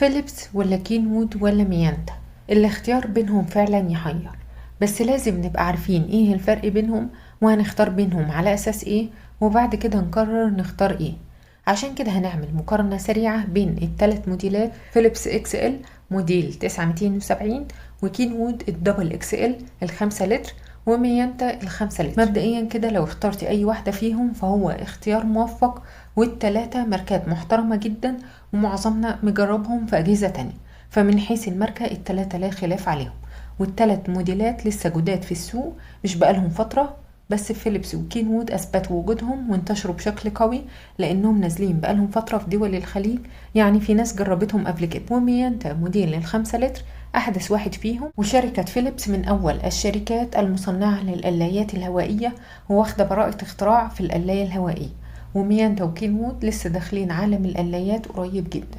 فيليبس ولا كينوود ولا ميانتا؟ الاختيار بينهم فعلا يحير، بس لازم نبقى عارفين ايه الفرق بينهم وهنختار بينهم على اساس ايه، وبعد كده نقرر نختار ايه. عشان كده هنعمل مقارنة سريعة بين الثلاث موديلات: فيليبس اكس ال موديل 9270، وكينوود الدبل اكس ال ال5 لتر، وميانتا ال5 لتر. مبدئيا كده لو اخترتي اي واحدة فيهم فهو اختيار موفق، والتلاتة ماركات محترمة جدا ومعظمنا مجربهم في أجهزة تانية، فمن حيث الماركة التلاتة لا خلاف عليهم. والتلات موديلات لسه جداد في السوق، مش بقالهم فترة، بس فيليبس وكينوود أثبتوا وجودهم وانتشروا بشكل قوي لأنهم نازلين بقالهم فترة في دول الخليج، يعني في ناس جربتهم قبل كده. وميانتا موديل ال5 لتر أحدث واحد فيهم، وشركة فيليبس من أول الشركات المصنعة للقلايات الهوائية وواخدة براءة اختراع في القلاية الهوائية. وميانتا وكينوود لسه داخلين عالم القلايات قريب جدا.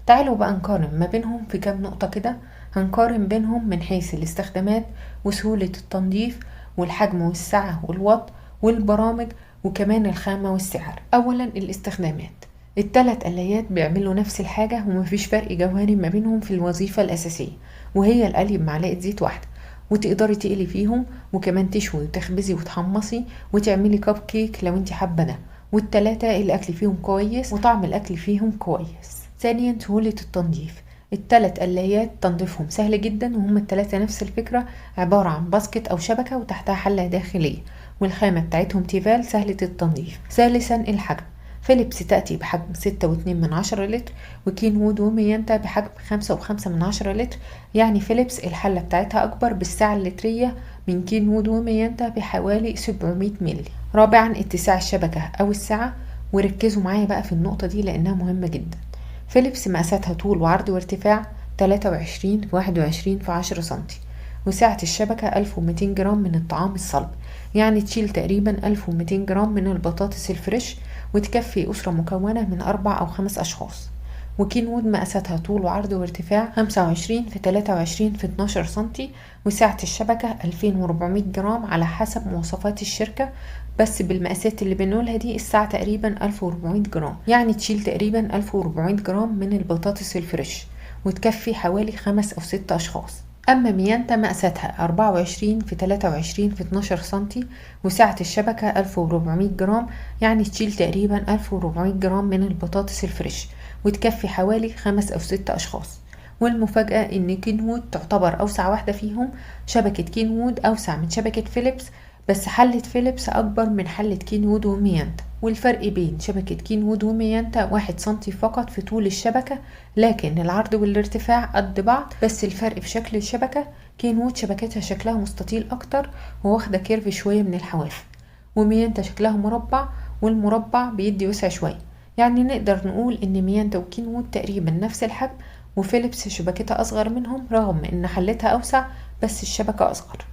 تعالوا بقى نقارن ما بينهم في كام نقطة كده. هنقارن بينهم من حيث الاستخدامات وسهولة التنظيف والحجم والسعة والوات والبرامج وكمان الخامة والسعر. أولا الاستخدامات، التلات قلايات بيعملوا نفس الحاجة ومفيش فرق جوهري ما بينهم في الوظيفة الأساسية، وهي القلي بمعلقة زيت واحدة، وتقدري تقلي فيهم وكمان تشوي وتخبزي وتحمصي وتعملي كب كيك لو انت حابة ده. والتلاتة الأكل فيهم كويس وطعم الأكل فيهم كويس. ثانيا سهولة التنظيف، التلات قلايات تنظيفهم سهل جدا، وهم التلاتة نفس الفكرة، عبارة عن باسكت أو شبكة وتحتها حلة داخلية، والخامة بتاعتهم تيفال سهلة التنظيف. ثالثا الحجم، فيليبس تأتي بحجم 6.2 لتر، وكينوود وميانتا بحجم 5.5 لتر، يعني فيليبس الحلة بتاعتها أكبر بالسعة اللترية من كينوود وميانتا بحوالي 700 مللي. رابعا اتساع الشبكة أو السعة، وركزوا معايا بقى في النقطة دي لأنها مهمة جدا. فيليبس مقاساتها طول وعرض وارتفاع 23 في 21 في 10 سنتي، وسعة الشبكة 1200 جرام من الطعام الصلب، يعني تشيل تقريبا 1200 جرام من البطاطس الفريش وتكفي أسرة مكونة من 4 أو 5 أشخاص. وكينوود مقاساتها طول وعرض وارتفاع 25 في 23 في 12 سنتي، وسعة الشبكة 2400 جرام على حسب مواصفات الشركة، بس بالمقاسات اللي بنقولها دي الساعة تقريبا 1400 جرام، يعني تشيل تقريبا 1400 جرام من البطاطس الفريش وتكفي حوالي 5 أو 6 أشخاص. أما ميانتا مقاساتها 24 في 23 في 12 سنتي، وسعة الشبكة 1400 جرام، يعني تشيل تقريبا 1400 جرام من البطاطس الفريش وتكفي حوالي 5 أو 6 أشخاص. والمفاجأة إن كينوود تعتبر أوسع واحدة فيهم، شبكة كينوود أوسع من شبكة فيليبس، بس حلة فيليبس أكبر من حلة كينوود وميانتا، والفرق بين شبكة كينوود وميانتا 1 سنتي فقط في طول الشبكة، لكن العرض والارتفاع قد بعض، بس الفرق في شكل الشبكة. كينوود شبكتها شكلها مستطيل أكتر وواخدة كيرف شوية من الحواف، وميانتا شكلها مربع والمربع بيدي وسع شوية، يعني نقدر نقول إن ميانتا وكينوود تقريبا نفس الحجم، وفيليبس شبكتها أصغر منهم رغم إن حلتها أوسع بس الشبكة أصغر.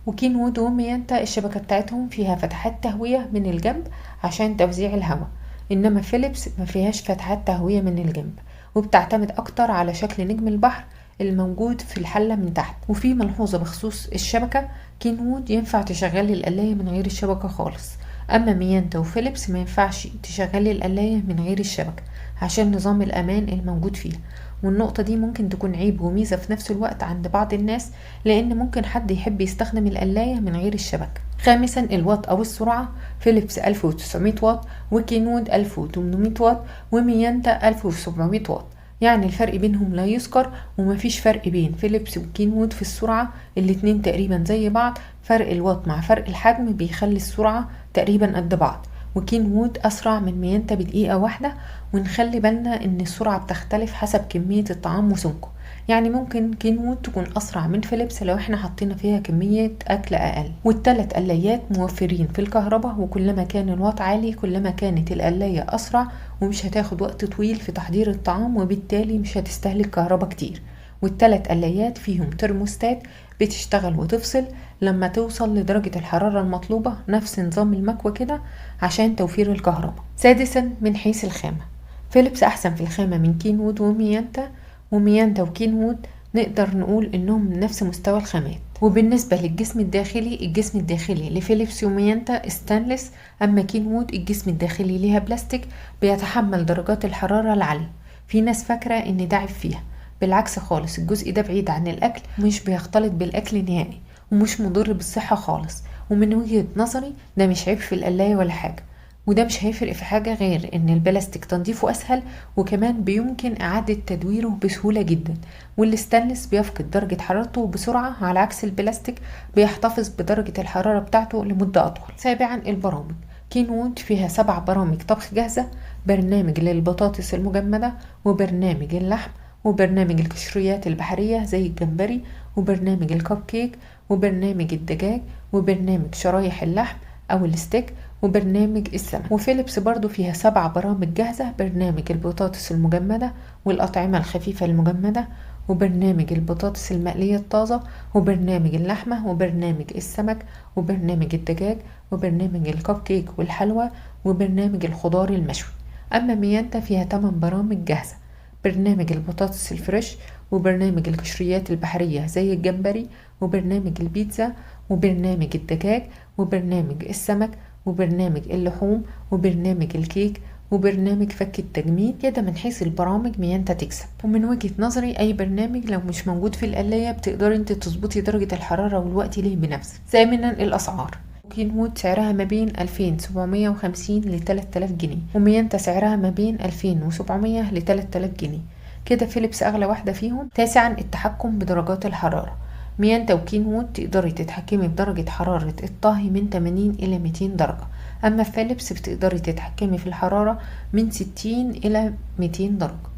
وكينوود وميانتا الشبكة بتاعتهم فيها فتحات تهوية من الجنب عشان توزيع الهواء، إنما فيليبس ما فيهاش فتحات تهوية من الجنب، وبتعتمد أكتر على شكل نجم البحر الموجود في الحلة من تحت. وفي ملحوظة بخصوص الشبكة، كينوود ينفع تشغلي القلاية من غير الشبكة خالص، أما ميانتا وفيليبس ما ينفعش تشغلي القلاية من غير الشبكة عشان نظام الأمان الموجود فيها. والنقطة دي ممكن تكون عيب وميزة في نفس الوقت عند بعض الناس، لأن ممكن حد يحب يستخدم القلاية من غير الشبكة. خامسا الوات أو السرعة، فيليبس 1900 واط، وكينوود 1800 واط، وميانتا 1700 واط، يعني الفرق بينهم لا يذكر، ومفيش فرق بين فيليبس وكينوود في السرعة، الاتنين تقريبا زي بعض، فرق الوات مع فرق الحجم بيخلي السرعة تقريبا قد بعض، وكينوود أسرع من ميانتا بدقيقة واحدة. ونخلي بالنا ان السرعة بتختلف حسب كمية الطعام وسمكه، يعني ممكن كينوود تكون أسرع من فيليبس لو احنا حطينا فيها كمية أكل أقل. والتلات قلايات موفرين في الكهرباء، وكلما كان الوات عالي كلما كانت القلاية أسرع ومش هتاخد وقت طويل في تحضير الطعام، وبالتالي مش هتستهلك كهرباء كتير. والتلات قلايات فيهم ترموستات بتشتغل وتفصل لما توصل لدرجة الحرارة المطلوبة، نفس نظام المكوى كده عشان توفير الكهرباء. سادسا من حيث الخامة، فيليبس أحسن في الخامة من كينوود وميانتا، وميانتا وكينوود نقدر نقول إنهم من نفس مستوى الخامات. وبالنسبة للجسم الداخلي، الجسم الداخلي لفيليبس وميانتا ستانلس، أما كينوود الجسم الداخلي ليها بلاستيك بيتحمل درجات الحرارة العالية. في ناس فاكرة ان ده عيب فيها، بالعكس خالص، الجزء ده بعيد عن الاكل ومش بيختلط بالاكل نهائي ومش مضر بالصحة خالص. ومن وجهة نظري ده مش عيب في القلاية ولا حاجة، وده مش هيفرق في حاجة غير ان البلاستيك تنظيفه اسهل، وكمان بيمكن اعادة تدويره بسهولة جدا. والستانلس بيفقد درجة حرارته بسرعة على عكس البلاستيك بيحتفظ بدرجة الحرارة بتاعته لمدة اطول. سابعا البرامج. كينوود فيها 7 برامج طبخ جاهزة: برنامج للبطاطس المجمدة، وبرنامج اللحم، وبرنامج القشريات البحرية زي الجمبري، وبرنامج الكب كيك، وبرنامج الدجاج، وبرنامج شرايح اللحم أو الستيك، وبرنامج السمك. وفيليبس برضو فيها 7 برامج جاهزة: برنامج البطاطس المجمدة، والأطعمة الخفيفة المجمدة، وبرنامج البطاطس المقلية الطازة، وبرنامج اللحمة، وبرنامج السمك، وبرنامج الدجاج، وبرنامج الكب كيك والحلوى، وبرنامج الخضار المشوي. أما ميانتا فيها 8 برامج جاهزة: برنامج البطاطس الفريش، وبرنامج القشريات البحرية زي الجمبري، وبرنامج البيتزا، وبرنامج الدجاج، وبرنامج السمك، وبرنامج اللحوم، وبرنامج الكيك، وبرنامج فك التجميد. كده من حيث البرامج ميانتا تكسب. ومن وجهة نظري اي برنامج لو مش موجود في القلاية بتقدري انت تظبطي درجة الحرارة والوقت ليه بنفسك. ثامنا الاسعار. كينوود سعرها ما بين 2750 ل 3000 جنيه، وميانتا سعرها ما بين 2700 ل 3000 جنيه. كده فيليبس اغلى واحدة فيهم. تاسعا التحكم بدرجات الحرارة. ميانتا وكينوود تقدري تتحكمي بدرجة حرارة الطهي من 80 إلى 200 درجة، أما فيليبس بتقدري تتحكمي في الحرارة من 60 إلى 200 درجة.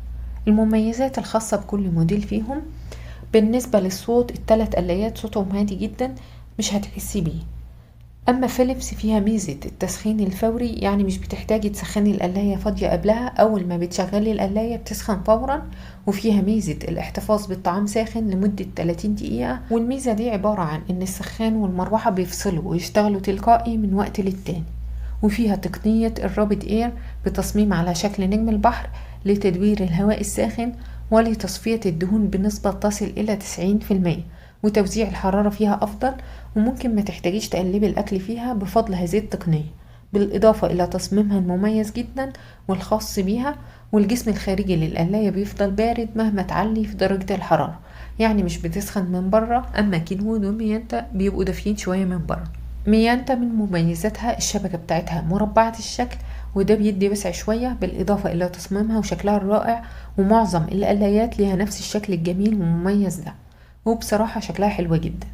المميزات الخاصة بكل موديل فيهم: بالنسبة للصوت، الثلاث قلايات صوتهم هادي جدا مش هتحسي بيه. اما فيليبس فيها ميزة التسخين الفوري، يعني مش بتحتاجي تسخني القلاية فاضية قبلها، اول ما بتشغلي القلاية بتسخن فورا. وفيها ميزة الاحتفاظ بالطعام ساخن لمدة 30 دقيقة، والميزة دي عبارة عن ان السخان والمروحة بيفصلوا ويشتغلوا تلقائي من وقت للتاني. وفيها تقنية الرابد اير بتصميم على شكل نجم البحر لتدوير الهواء الساخن ولتصفية الدهون بنسبة تصل إلى 90%، وتوزيع الحرارة فيها أفضل، وممكن ما تحتاجيش تقلبي الأكل فيها بفضل هذه التقنية، بالإضافة إلى تصميمها المميز جدا والخاص بيها. والجسم الخارجي للقلاية بيفضل بارد مهما تعلي في درجة الحرارة، يعني مش بتسخن من بره. أما كينوود وميانتا بيبقوا دافيين شوية من بره. ميانتا من مميزاتها الشبكة بتاعتها مربعة الشكل، وده بيدي وسع شوية، بالإضافة إلى تصميمها وشكلها الرائع. ومعظم القلايات ليها نفس الشكل الجميل والمميز ده، وبصراحة شكلها حلوة جدا.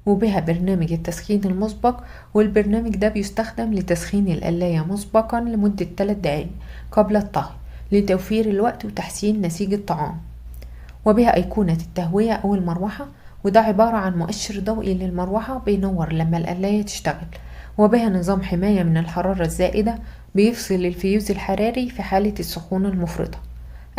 وبها برنامج التسخين المسبق، والبرنامج ده بيستخدم لتسخين القلاية مسبقا لمدة 3 دقايق قبل الطهي لتوفير الوقت وتحسين نسيج الطعام. وبها أيقونة التهوية أو المروحة، وده عبارة عن مؤشر ضوئي للمروحة بينور لما القلاية تشتغل. وبها نظام حماية من الحرارة الزائدة بيفصل الفيوز الحراري في حالة السخونة المفرطة.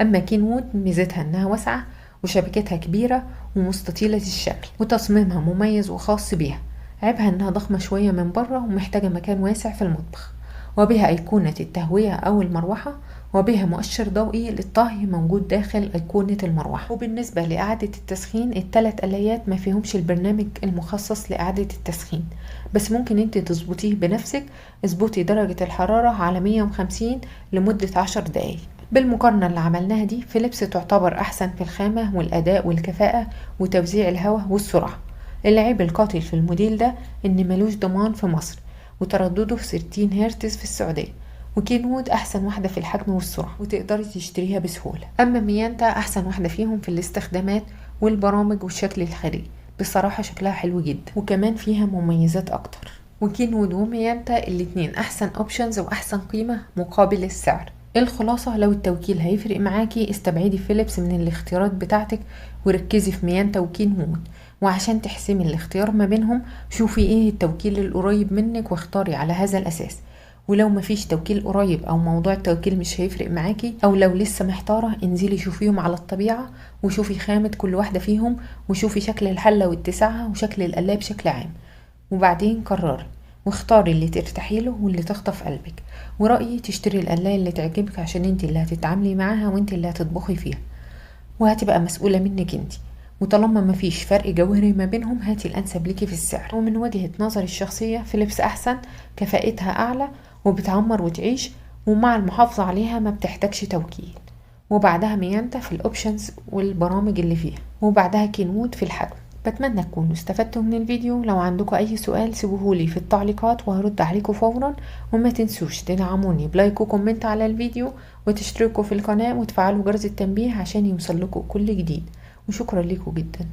أما كينوود ميزتها إنها واسعة وشبكتها كبيرة ومستطيلة الشكل، وتصميمها مميز وخاص بيها. عيبها إنها ضخمة شوية من بره ومحتاجة مكان واسع في المطبخ. وبها أيقونة التهوية أو المروحة، وبها مؤشر ضوئي للطهي موجود داخل أيقونة المروحة. وبالنسبة لإعادة التسخين، الثلاث قلايات ما فيهمش البرنامج المخصص لإعادة التسخين، بس ممكن انت تظبطيه بنفسك. اظبطي درجة الحرارة على 150 لمدة 10 دقايق. بالمقارنة اللي عملناها دي، فيليبس تعتبر أحسن في الخامة والأداء والكفاءة وتوزيع الهواء والسرعة. العيب القاتل في الموديل ده إن ملوش ضمان في مصر، وتردده في 60 هرتز في السعودية. وكينوود أحسن واحدة في الحجم والسرعة وتقدري تشتريها بسهولة. أما ميانتا أحسن واحدة فيهم في الاستخدامات والبرامج والشكل الخارجي، بصراحة شكلها حلو جدا وكمان فيها مميزات أكتر. وكينوود وميانتا الاتنين أحسن اوبشنز وأحسن قيمة مقابل السعر. الخلاصة، لو التوكيل هيفرق معاكي استبعدي فيليبس من الاختيارات بتاعتك وركزي في ميانتا وكينوود. وعشان تحسمي الاختيار ما بينهم شوفي ايه التوكيل القريب منك واختاري على هذا الأساس. ولو مفيش توكيل قريب او موضوع التوكيل مش هيفرق معاكي، او لو لسه محتارة، انزلي شوفيهم على الطبيعة وشوفي خامة كل واحدة فيهم، وشوفي شكل الحلة واتساعها وشكل القلاية بشكل عام، وبعدين قرري واختاري اللي ترتاحي له واللي تخطف قلبك. ورأيي تشتري القلاية اللي تعجبك، عشان انت اللي هتتعاملي معاها وانت اللي هتطبخي فيها وهتبقى مسؤولة منك انت. وطالما مفيش فرق جوهري ما بينهم، هاتي الأنسب ليكي في السعر. ومن وجهة نظري الشخصية فيليبس أحسن، كفاءتها أعلى وبتعمر وتعيش، ومع المحافظة عليها ما بتحتاجش توكيل. وبعدها ميانتا في الاوبشنز والبرامج اللي فيها، وبعدها كينوت في الحجم. بتمنى تكونوا استفدتوا من الفيديو. لو عندكم اي سؤال سيبوهولي في التعليقات وهرد عليكم فورا. وما تنسوش تدعموني بلايك وكومنت على الفيديو، وتشتركوا في القناة وتفعلوا جرس التنبيه عشان يوصلكوا كل جديد. وشكرا لكم جدا.